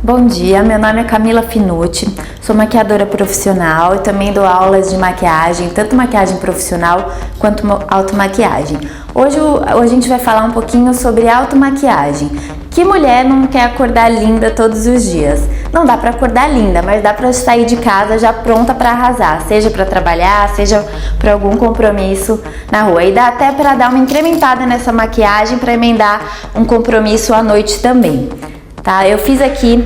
Bom dia, meu nome é Camila Finucci, sou maquiadora profissional e também dou aulas de maquiagem, tanto maquiagem profissional quanto automaquiagem. Hoje a gente vai falar um pouquinho sobre automaquiagem. Que mulher não quer acordar linda todos os dias? Não dá para acordar linda, mas dá para sair de casa já pronta para arrasar, seja para trabalhar, seja para algum compromisso na rua. E dá até para dar uma incrementada nessa maquiagem para emendar um compromisso à noite também. Tá? Eu fiz aqui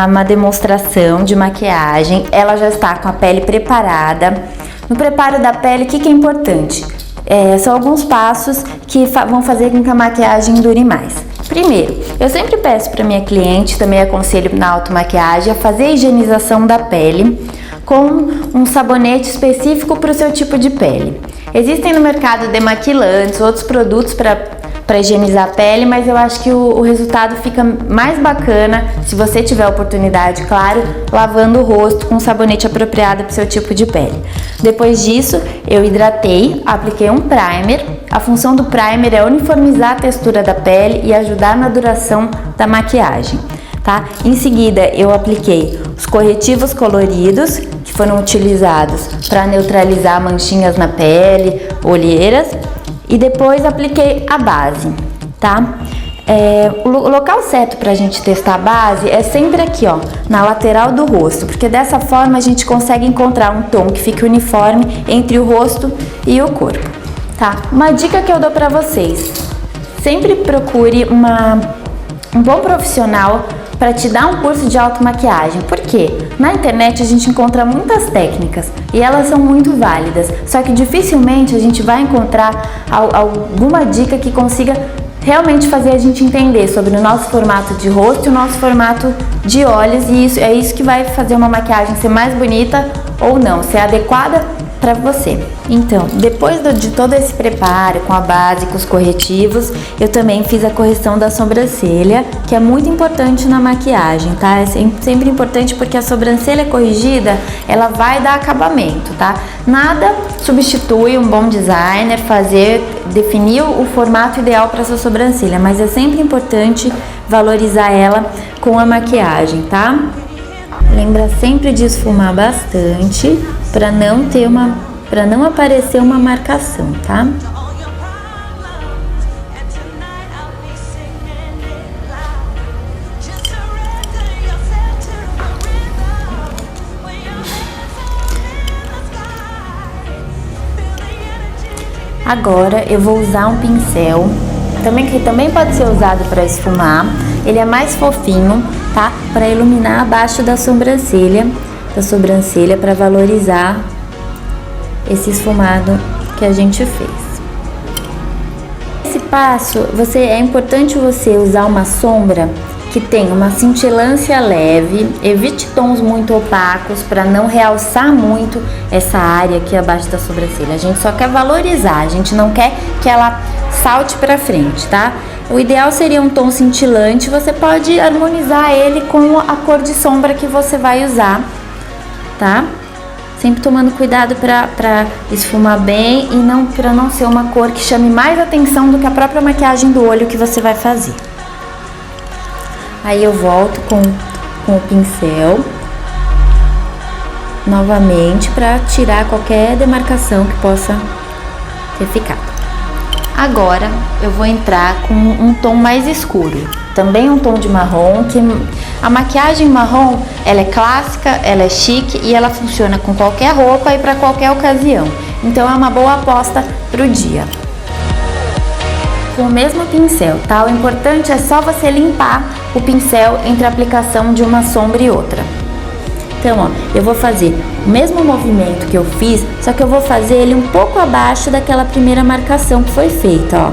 uma demonstração de maquiagem, ela já está com a pele preparada. No preparo da pele, o que é importante? São alguns passos que vão fazer com que a maquiagem dure mais. Primeiro, eu sempre peço para minha cliente, também aconselho na automaquiagem, a fazer a higienização da pele com um sabonete específico para o seu tipo de pele. Existem no mercado demaquilantes, outros produtos para higienizar a pele, mas eu acho que o resultado fica mais bacana se você tiver a oportunidade, claro, lavando o rosto com um sabonete apropriado para o seu tipo de pele. Depois disso, eu hidratei, apliquei um primer. A função do primer é uniformizar a textura da pele e ajudar na duração da maquiagem, tá? Em seguida, eu apliquei os corretivos coloridos, que foram utilizados para neutralizar manchinhas na pele, olheiras. E depois apliquei a base, tá? O local certo pra gente testar a base é sempre aqui, ó, na lateral do rosto, porque dessa forma a gente consegue encontrar um tom que fique uniforme entre o rosto e o corpo, tá? Uma dica que eu dou pra vocês: sempre procure um bom profissional para te dar um curso de automaquiagem. Por quê? Na internet a gente encontra muitas técnicas e elas são muito válidas, só que dificilmente a gente vai encontrar alguma dica que consiga realmente fazer a gente entender sobre o nosso formato de rosto e o nosso formato de olhos, e é isso que vai fazer uma maquiagem ser mais bonita ou não, ser adequada para você. Então, depois de todo esse preparo com a base, com os corretivos, eu também fiz a correção da sobrancelha, que é muito importante na maquiagem, tá? É sempre importante porque a sobrancelha corrigida, ela vai dar acabamento, tá? Nada substitui um bom designer definir o formato ideal para sua sobrancelha, mas é sempre importante valorizar ela com a maquiagem, tá? Lembra sempre de esfumar bastante para não aparecer uma marcação, tá? Agora eu vou usar um pincel, que também pode ser usado para esfumar. Ele é mais fofinho, tá? Para iluminar abaixo da sobrancelha, para valorizar esse esfumado que a gente fez. Esse passo, é importante você usar uma sombra que tenha uma cintilância leve, evite tons muito opacos para não realçar muito essa área aqui abaixo da sobrancelha. A gente só quer valorizar, a gente não quer que ela salte para frente, tá? O ideal seria um tom cintilante, você pode harmonizar ele com a cor de sombra que você vai usar, tá? Sempre tomando cuidado para esfumar bem e para não ser uma cor que chame mais atenção do que a própria maquiagem do olho que você vai fazer. Aí eu volto com o pincel novamente para tirar qualquer demarcação que possa ter ficado. Agora eu vou entrar com um tom mais escuro, também um tom de marrom, que a maquiagem marrom, ela é clássica, ela é chique e ela funciona com qualquer roupa e para qualquer ocasião. Então é uma boa aposta pro dia. Com o mesmo pincel, tá? O importante é só você limpar o pincel entre a aplicação de uma sombra e outra. Então, ó, eu vou fazer o mesmo movimento que eu fiz, só que eu vou fazer ele um pouco abaixo daquela primeira marcação que foi feita, ó.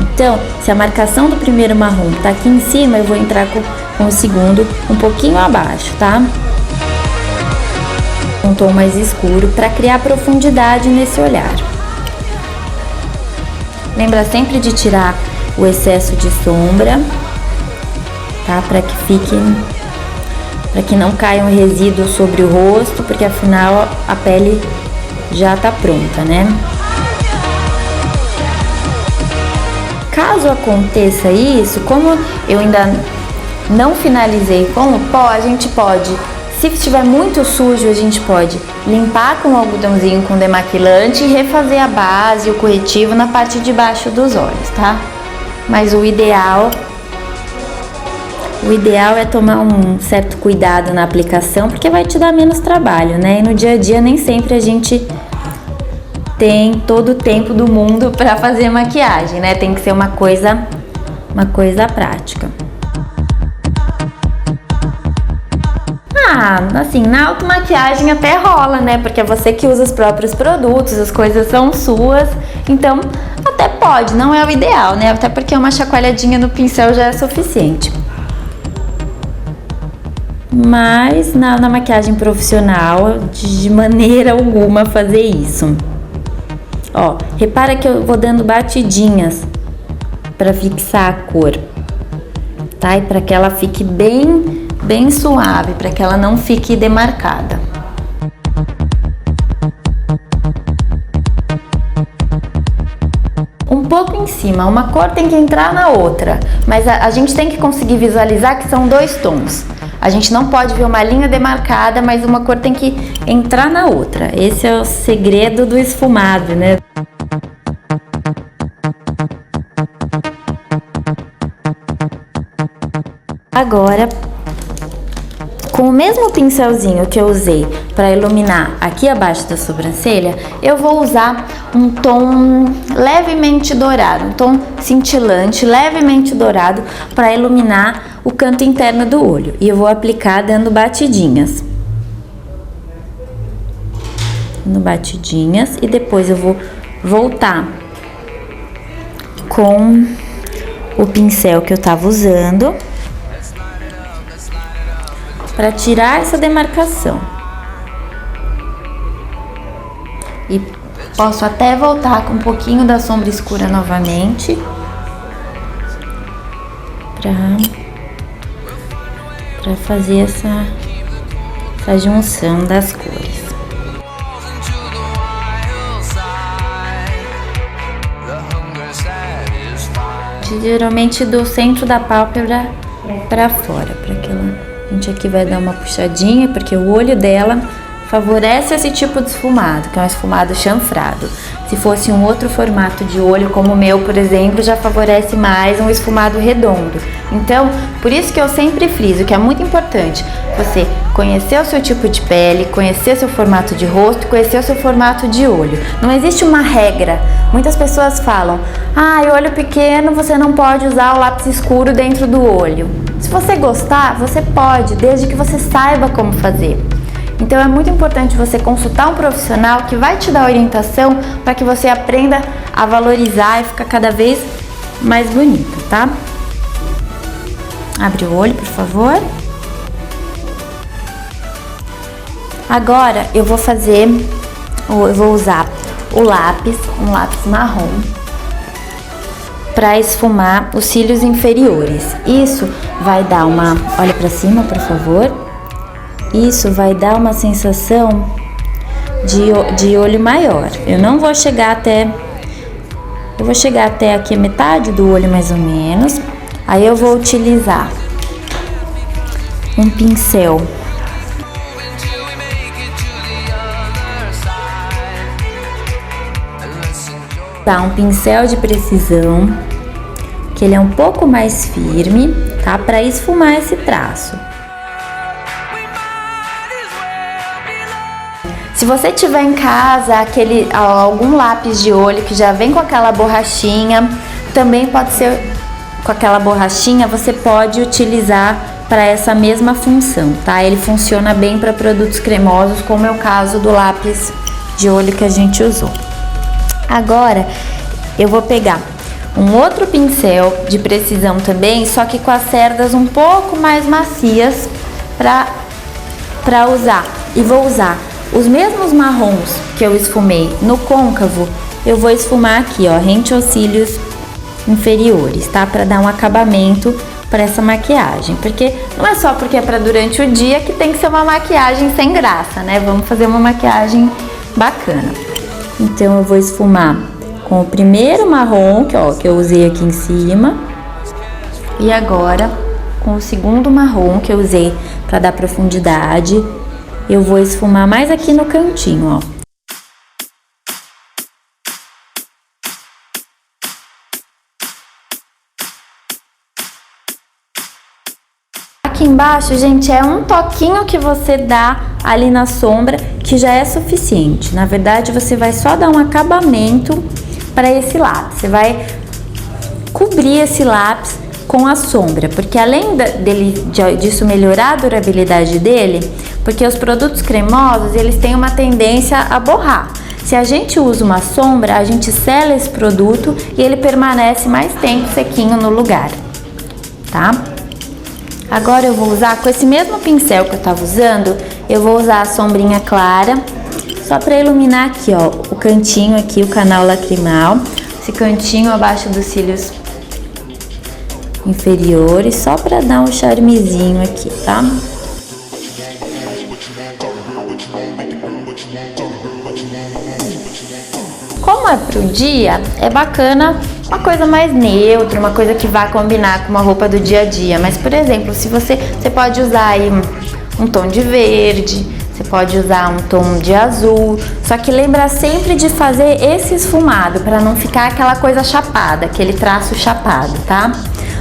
Então, se a marcação do primeiro marrom tá aqui em cima, eu vou entrar com o segundo um pouquinho abaixo, tá? Um tom mais escuro para criar profundidade nesse olhar. Lembra sempre de tirar o excesso de sombra, tá? Para que não caia um resíduo sobre o rosto, porque afinal a pele já tá pronta, né? Caso aconteça isso, como eu ainda não finalizei com o pó, a gente pode, se estiver muito sujo, a gente pode limpar com o algodãozinho com demaquilante e refazer a base, o corretivo na parte de baixo dos olhos, tá? Mas o ideal é tomar um certo cuidado na aplicação, porque vai te dar menos trabalho, né? E no dia a dia nem sempre a gente tem todo o tempo do mundo para fazer maquiagem, né? Tem que ser uma coisa prática. Assim, na automaquiagem até rola, né? Porque é você que usa os próprios produtos, as coisas são suas, então até pode, não é o ideal, né? Até porque uma chacoalhadinha no pincel já é suficiente. Mas na maquiagem profissional, de maneira alguma fazer isso. Ó, repara que eu vou dando batidinhas para fixar a cor, tá? E para que ela fique bem suave, para que ela não fique demarcada. Um pouco em cima, uma cor tem que entrar na outra, mas a gente tem que conseguir visualizar que são dois tons. A gente não pode ver uma linha demarcada, mas uma cor tem que entrar na outra. Esse é o segredo do esfumado, né? Agora, com o mesmo pincelzinho que eu usei para iluminar aqui abaixo da sobrancelha, eu vou usar um tom levemente dourado, um tom cintilante, levemente dourado, para iluminar o canto interno do olho. E eu vou aplicar dando batidinhas. E depois eu vou voltar com o pincel que eu tava usando para tirar essa demarcação. E posso até voltar com um pouquinho da sombra escura novamente para fazer essa junção das cores. Geralmente do centro da pálpebra para fora, para que a gente aqui vai dar uma puxadinha, porque o olho dela favorece esse tipo de esfumado, que é um esfumado chanfrado. Se fosse um outro formato de olho, como o meu, por exemplo, já favorece mais um esfumado redondo. Então, por isso que eu sempre friso que é muito importante você conhecer o seu tipo de pele, conhecer o seu formato de rosto, conhecer o seu formato de olho. Não existe uma regra. Muitas pessoas falam, olho pequeno, você não pode usar o lápis escuro dentro do olho. Se você gostar, você pode, desde que você saiba como fazer. Então é muito importante você consultar um profissional que vai te dar orientação para que você aprenda a valorizar e ficar cada vez mais bonita, tá? Abre o olho, por favor. Agora eu vou usar um lápis marrom para esfumar os cílios inferiores. Isso vai dar olha para cima, por favor. Isso vai dar uma sensação de olho maior. Eu vou chegar até aqui a metade do olho mais ou menos. Aí eu vou utilizar um pincel um pincel de precisão, que ele é um pouco mais firme, tá? Para esfumar esse traço. Se você tiver em casa algum lápis de olho que já vem com aquela borrachinha, também pode ser com aquela borrachinha, você pode utilizar para essa mesma função, tá? Ele funciona bem para produtos cremosos, como é o caso do lápis de olho que a gente usou. Agora eu vou pegar um outro pincel de precisão também, só que com as cerdas um pouco mais macias para usar. E vou usar os mesmos marrons que eu esfumei no côncavo, eu vou esfumar aqui, ó, rente aos cílios inferiores, tá? Para dar um acabamento para essa maquiagem, porque não é só porque é para durante o dia que tem que ser uma maquiagem sem graça, né? Vamos fazer uma maquiagem bacana. Então eu vou esfumar com o primeiro marrom que eu usei aqui em cima, e agora com o segundo marrom que eu usei para dar profundidade. Eu vou esfumar mais aqui no cantinho, ó. Aqui embaixo, gente, é um toquinho que você dá ali na sombra, que já é suficiente. Na verdade, você vai só dar um acabamento para esse lápis. Você vai cobrir esse lápis com a sombra, porque além disso melhorar a durabilidade dele, porque os produtos cremosos, eles têm uma tendência a borrar. Se a gente usa uma sombra, a gente sela esse produto e ele permanece mais tempo sequinho no lugar, tá? Agora eu vou usar, com esse mesmo pincel que eu tava usando, eu vou usar a sombrinha clara, só para iluminar aqui, ó, o cantinho aqui, o canal lacrimal, esse cantinho abaixo dos cílios inferiores, só para dar um charmezinho aqui, tá? Como é pro dia, é bacana uma coisa mais neutra, uma coisa que vá combinar com uma roupa do dia a dia. Mas, por exemplo, se você pode usar aí um tom de verde, você pode usar um tom de azul, só que lembra sempre de fazer esse esfumado, para não ficar aquela coisa chapada, aquele traço chapado, tá?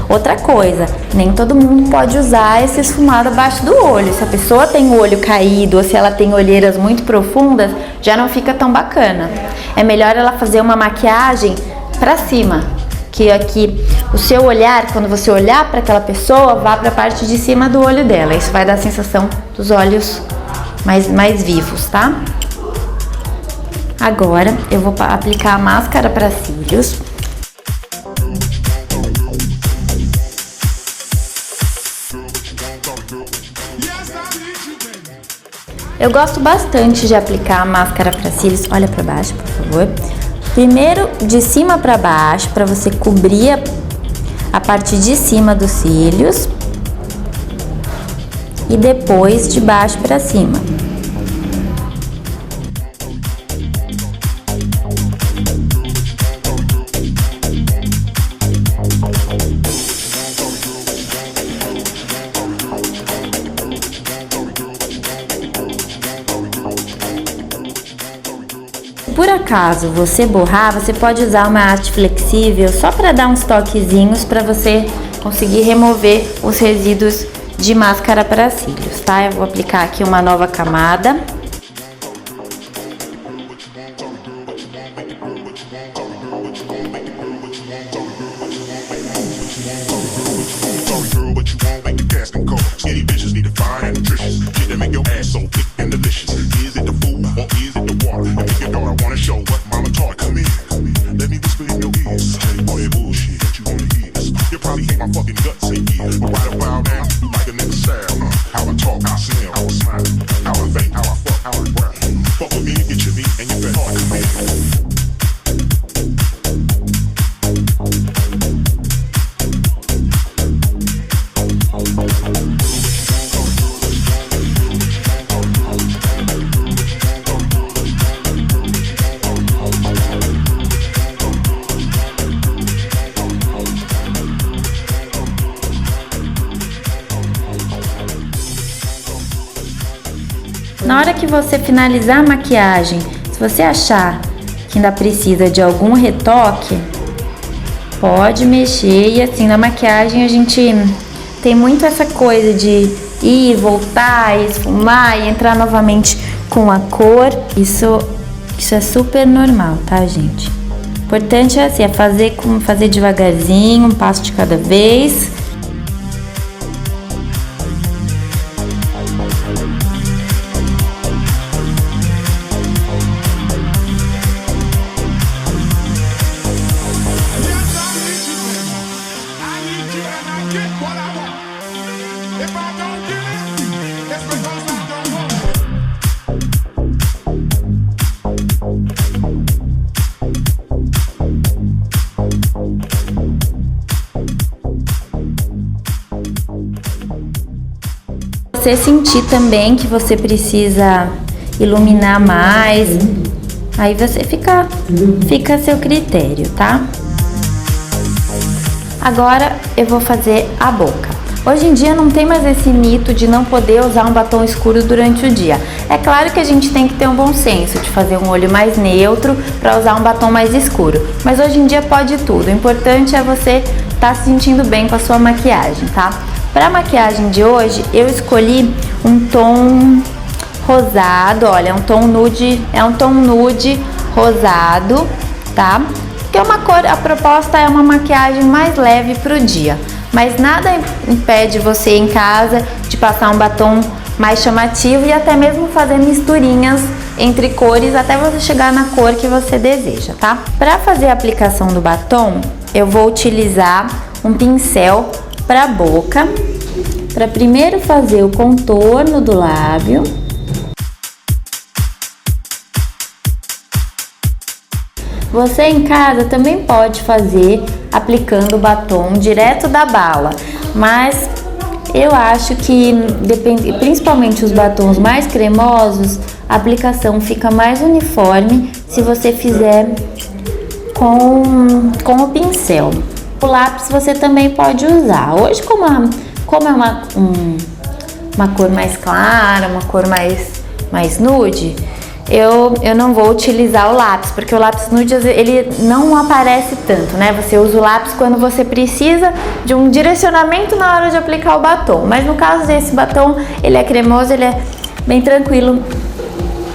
Outra coisa, nem todo mundo pode usar esse esfumado abaixo do olho. Se a pessoa tem o olho caído ou se ela tem olheiras muito profundas, já não fica tão bacana. É melhor ela fazer uma maquiagem pra cima, que aqui o seu olhar, quando você olhar para aquela pessoa, vá para a parte de cima do olho dela. Isso vai dar a sensação dos olhos mais vivos, tá? Agora eu vou aplicar a máscara para cílios. Eu gosto bastante de aplicar a máscara para cílios. Olha para baixo, por favor. Primeiro de cima para baixo, para você cobrir a parte de cima dos cílios. E depois de baixo para cima. Por acaso você borrar, você pode usar uma arte flexível só para dar uns toquezinhos para você conseguir remover os resíduos de máscara para cílios, tá? Eu vou aplicar aqui uma nova camada. Na hora que você finalizar a maquiagem, se você achar que ainda precisa de algum retoque, pode mexer. E assim, na maquiagem a gente tem muito essa coisa de ir, voltar, esfumar e entrar novamente com a cor. Isso é super normal, tá, gente? O importante é assim, fazer devagarzinho, um passo de cada vez. Você sentir também que você precisa iluminar mais, aí você fica a seu critério, tá? Agora eu vou fazer a boca. Hoje em dia não tem mais esse mito de não poder usar um batom escuro durante o dia. É claro que a gente tem que ter um bom senso de fazer um olho mais neutro para usar um batom mais escuro, mas hoje em dia pode tudo. O importante é você estar se sentindo bem com a sua maquiagem, tá? Para a maquiagem de hoje, eu escolhi um tom rosado, olha, é um tom nude rosado, tá? Que é uma cor, a proposta é uma maquiagem mais leve pro dia, mas nada impede você em casa de passar um batom mais chamativo e até mesmo fazer misturinhas entre cores até você chegar na cor que você deseja, tá? Para fazer a aplicação do batom, eu vou utilizar um pincel para boca, para primeiro fazer o contorno do lábio. Você em casa também pode fazer aplicando o batom direto da bala, mas eu acho que depende, principalmente os batons mais cremosos, a aplicação fica mais uniforme se você fizer com o pincel. O lápis você também pode usar. Hoje, como é uma cor mais clara, uma cor mais nude, eu não vou utilizar o lápis, porque o lápis nude ele não aparece tanto, né? Você usa o lápis quando você precisa de um direcionamento na hora de aplicar o batom. Mas no caso desse batom, ele é cremoso, ele é bem tranquilo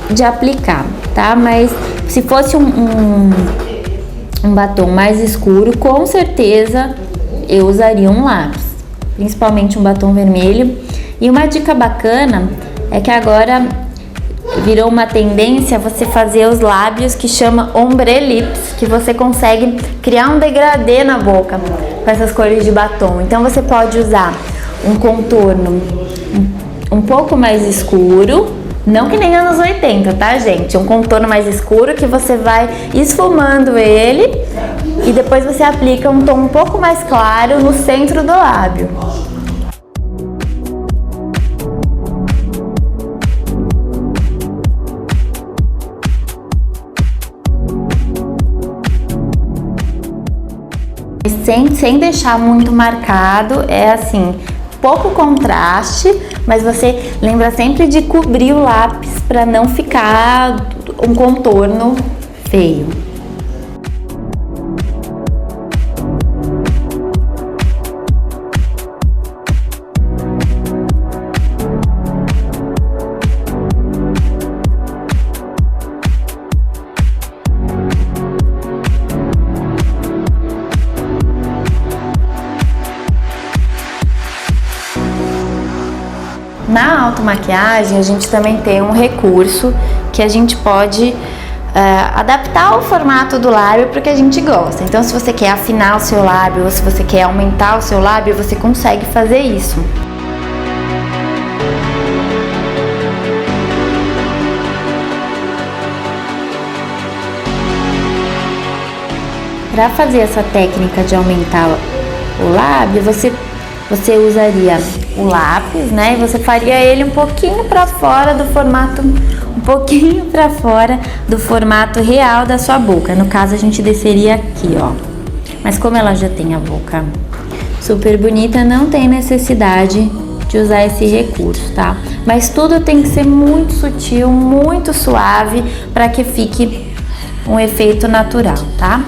de aplicar, tá? Mas se fosse um batom mais escuro, com certeza eu usaria um lápis, principalmente um batom vermelho. E uma dica bacana é que agora virou uma tendência você fazer os lábios que chama ombre lips, que você consegue criar um degradê na boca com essas cores de batom. Então você pode usar um contorno um pouco mais escuro, não que nem anos 80, tá, gente? Um contorno mais escuro que você vai esfumando ele e depois você aplica um tom um pouco mais claro no centro do lábio. Sem deixar muito marcado, é assim, pouco contraste, mas você lembra sempre de cobrir o lápis para não ficar um contorno feio. Na automaquiagem, a gente também tem um recurso que a gente pode adaptar o formato do lábio para o que a gente gosta. Então, se você quer afinar o seu lábio ou se você quer aumentar o seu lábio, você consegue fazer isso. Para fazer essa técnica de aumentar o lábio, você usaria o lápis, né? E você faria ele um pouquinho para fora do formato, real da sua boca. No caso, a gente desceria aqui, ó. Mas como ela já tem a boca super bonita, não tem necessidade de usar esse recurso, tá? Mas tudo tem que ser muito sutil, muito suave, para que fique um efeito natural, tá?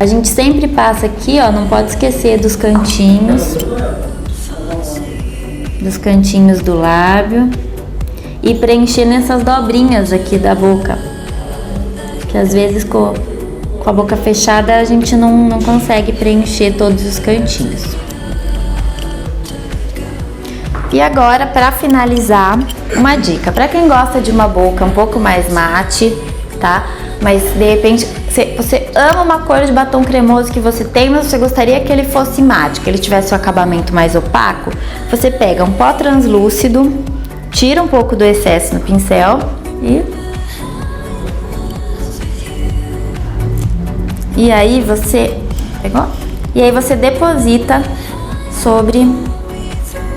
A gente sempre passa aqui, ó, não pode esquecer dos cantinhos do lábio e preencher nessas dobrinhas aqui da boca, que às vezes com a boca fechada a gente não consegue preencher todos os cantinhos. E agora, para finalizar, uma dica para quem gosta de uma boca um pouco mais mate, tá? Mas de repente você ama uma cor de batom cremoso que você tem, mas você gostaria que ele fosse mate, que ele tivesse o acabamento mais opaco. Você pega um pó translúcido, tira um pouco do excesso no pincel e aí você pegou? E aí você deposita sobre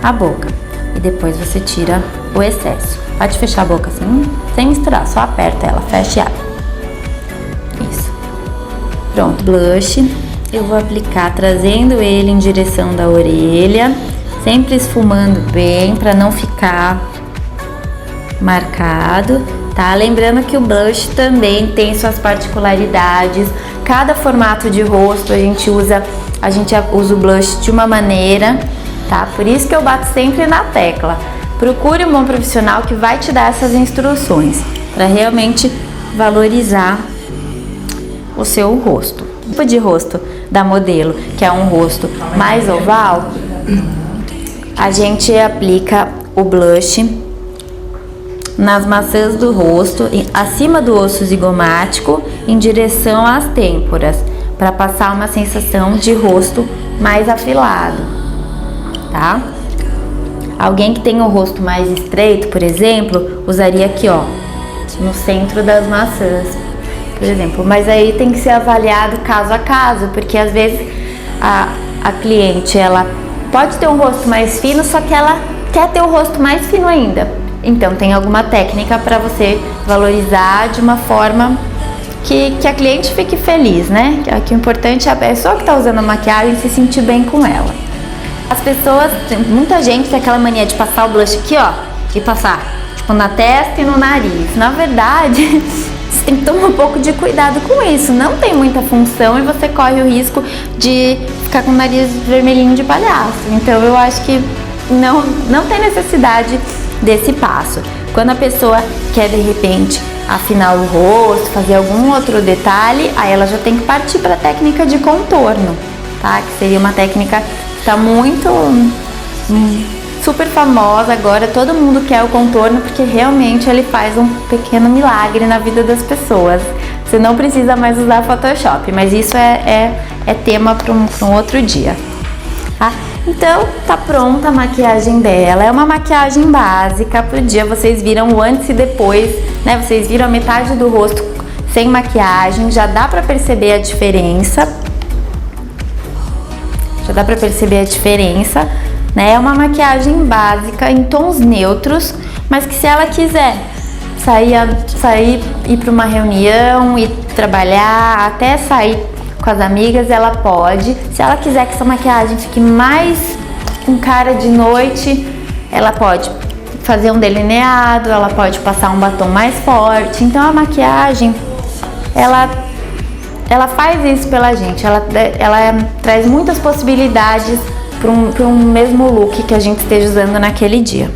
a boca e depois você tira o excesso. Pode fechar a boca assim, sem misturar, só aperta ela, fecha e abre. Isso. Pronto, blush. Eu vou aplicar trazendo ele em direção da orelha, sempre esfumando bem para não ficar marcado, tá? Lembrando que o blush também tem suas particularidades. Cada formato de rosto a gente usa o blush de uma maneira, tá? Por isso que eu bato sempre na tecla. Procure um bom profissional que vai te dar essas instruções para realmente valorizar o seu rosto. O tipo de rosto da modelo, que é um rosto mais oval, a gente aplica o blush nas maçãs do rosto, acima do osso zigomático, em direção às têmporas, para passar uma sensação de rosto mais afilado, tá? Alguém que tem o rosto mais estreito, por exemplo, usaria aqui, ó, no centro das maçãs, por exemplo. Mas aí tem que ser avaliado caso a caso, porque às vezes a cliente, ela pode ter um rosto mais fino, só que ela quer ter o rosto mais fino ainda. Então tem alguma técnica para você valorizar de uma forma que a cliente fique feliz, né? Que o importante é a pessoa que está usando a maquiagem se sentir bem com ela. As pessoas, muita gente tem aquela mania de passar o blush aqui, ó, e passar, tipo, na testa e no nariz. Na verdade, você tem que tomar um pouco de cuidado com isso. Não tem muita função e você corre o risco de ficar com o nariz vermelhinho de palhaço. Então eu acho que não tem necessidade desse passo. Quando a pessoa quer, de repente, afinar o rosto, fazer algum outro detalhe, aí ela já tem que partir para a técnica de contorno, tá? Que seria uma técnica que está muito super famosa agora. Todo mundo quer o contorno porque realmente ele faz um pequeno milagre na vida das pessoas. Você não precisa mais usar Photoshop, mas isso é tema para um outro dia, tá? Então, tá pronta a maquiagem dela. É uma maquiagem básica pro dia. Vocês viram o antes e depois, né? Vocês viram a metade do rosto sem maquiagem. Já dá pra perceber a diferença. Né? É uma maquiagem básica em tons neutros, mas que se ela quiser sair, ir para uma reunião, ir trabalhar, até sair com as amigas, ela pode. Se ela quiser que essa maquiagem fique mais com cara de noite, ela pode fazer um delineado, ela pode passar um batom mais forte. Então a maquiagem, ela faz isso pela gente, ela traz muitas possibilidades para um mesmo look que a gente esteja usando naquele dia.